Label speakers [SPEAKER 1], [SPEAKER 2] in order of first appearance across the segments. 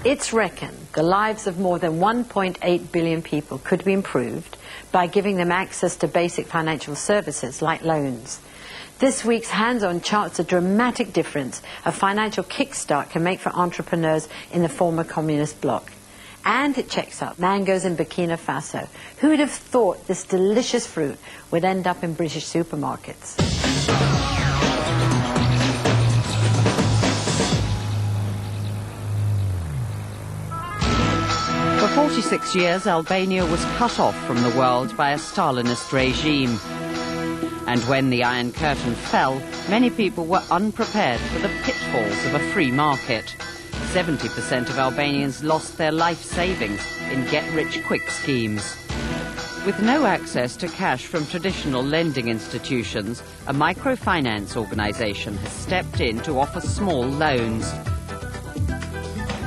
[SPEAKER 1] It's reckoned the lives of more than 1.8 billion people could be improved by giving them access to basic financial services like loans. This week's Hands-On charts a dramatic difference a financial kickstart can make for entrepreneurs in the former communist bloc. And it checks out mangoes in Burkina Faso. Who would have thought this delicious fruit would end up in British supermarkets?
[SPEAKER 2] For 46 years, Albania was cut off from the world by a Stalinist regime. And when the Iron Curtain fell, many people were unprepared for the pitfalls of a free market. 70% of Albanians lost their life savings in get-rich-quick schemes. With no access to cash from traditional lending institutions, a microfinance organisation has stepped in to offer small loans.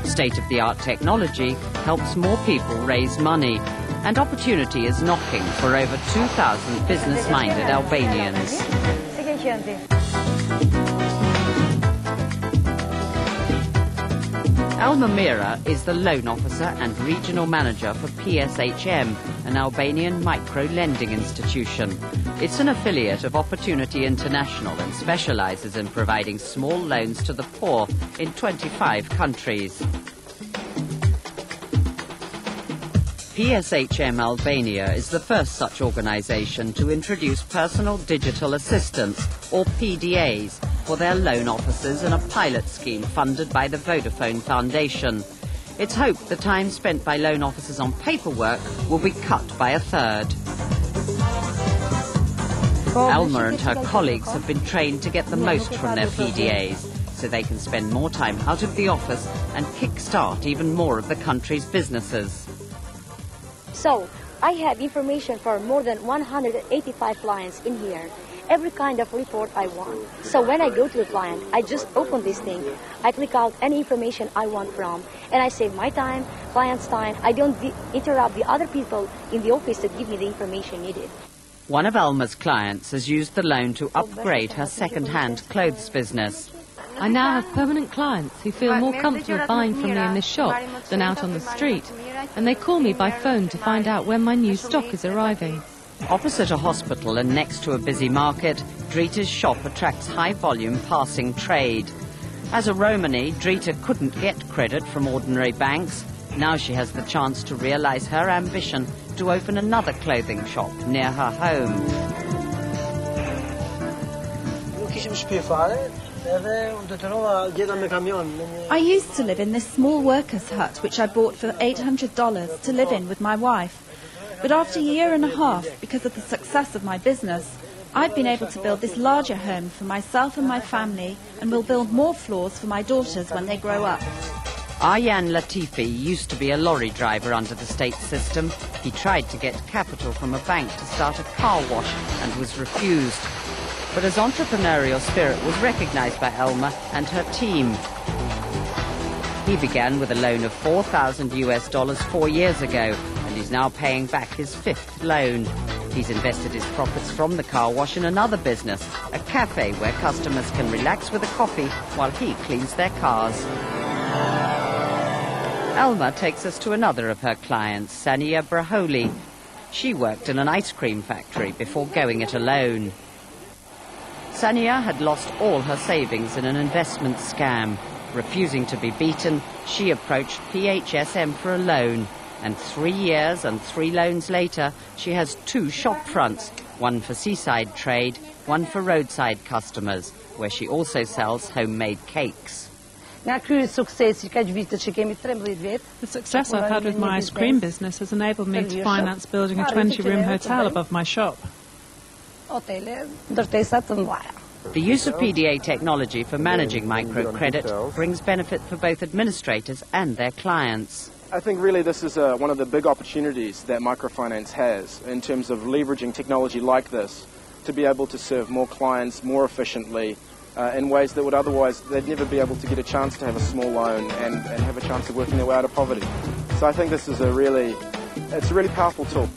[SPEAKER 2] State-of-the-art technology helps more people raise money, and opportunity is knocking for over 2,000 business-minded Albanians. Elma Mira is the loan officer and regional manager for PSHM, an Albanian micro-lending institution. It's an affiliate of Opportunity International and specializes in providing small loans to the poor in 25 countries. PSHM Albania is the first such organization to introduce personal digital assistants, or PDAs, for their loan officers in a pilot scheme funded by the Vodafone Foundation. It's hoped the time spent by loan officers on paperwork will be cut by a third. Elma and her colleagues have been trained to get the most from their PDAs, so they can spend more time out of the office and kick-start even more of the country's businesses.
[SPEAKER 3] So, I have information for more than 185 clients in here. Every kind of report I want. So when I go to the client, I just open this thing. I click out any information I want from, and I save my time, client's time. I don't interrupt the other people in the office to give me the information needed.
[SPEAKER 2] One of Elma's clients has used the loan to upgrade her second-hand clothes business.
[SPEAKER 4] I now have permanent clients who feel more comfortable buying from me in this shop than out on the street, and they call me by phone to find out when my new stock is arriving.
[SPEAKER 2] Opposite a hospital and next to a busy market, Drita's shop attracts high-volume passing trade. As a Romani, Drita couldn't get credit from ordinary banks. Now she has the chance to realize her ambition to open another clothing shop near her home.
[SPEAKER 5] I used to live in this small workers' hut which I bought for $800 to live in with my wife. But after a year and a half, because of the success of my business, I've been able to build this larger home for myself and my family, and will build more floors for my daughters when they grow up.
[SPEAKER 2] Aryan Latifi used to be a lorry driver under the state system. He tried to get capital from a bank to start a car wash and was refused. But his entrepreneurial spirit was recognized by Elma and her team. He began with a loan of $4,000 4 years ago, and he's now paying back his 5th loan. He's invested his profits from the car wash in another business, a cafe where customers can relax with a coffee while he cleans their cars. Elma takes us to another of her clients, Sania Braholi. She worked in an ice cream factory before going it alone. Sania had lost all her savings in an investment scam. Refusing to be beaten, she approached PHSM for a loan. And 3 years and 3 loans later, she has 2 shop fronts, one for seaside trade, one for roadside customers, where she also sells homemade cakes.
[SPEAKER 4] The success I've had with my ice cream business has enabled me to finance building a 20-room hotel above my shop.
[SPEAKER 2] The use of PDA technology for managing microcredit brings benefit for both administrators and their clients.
[SPEAKER 6] I think really this is one of the big opportunities that microfinance has in terms of leveraging technology like this to be able to serve more clients more efficiently in ways that would otherwise they'd never be able to get a chance to have a small loan and have a chance of working their way out of poverty. So I think this is it's a really powerful tool.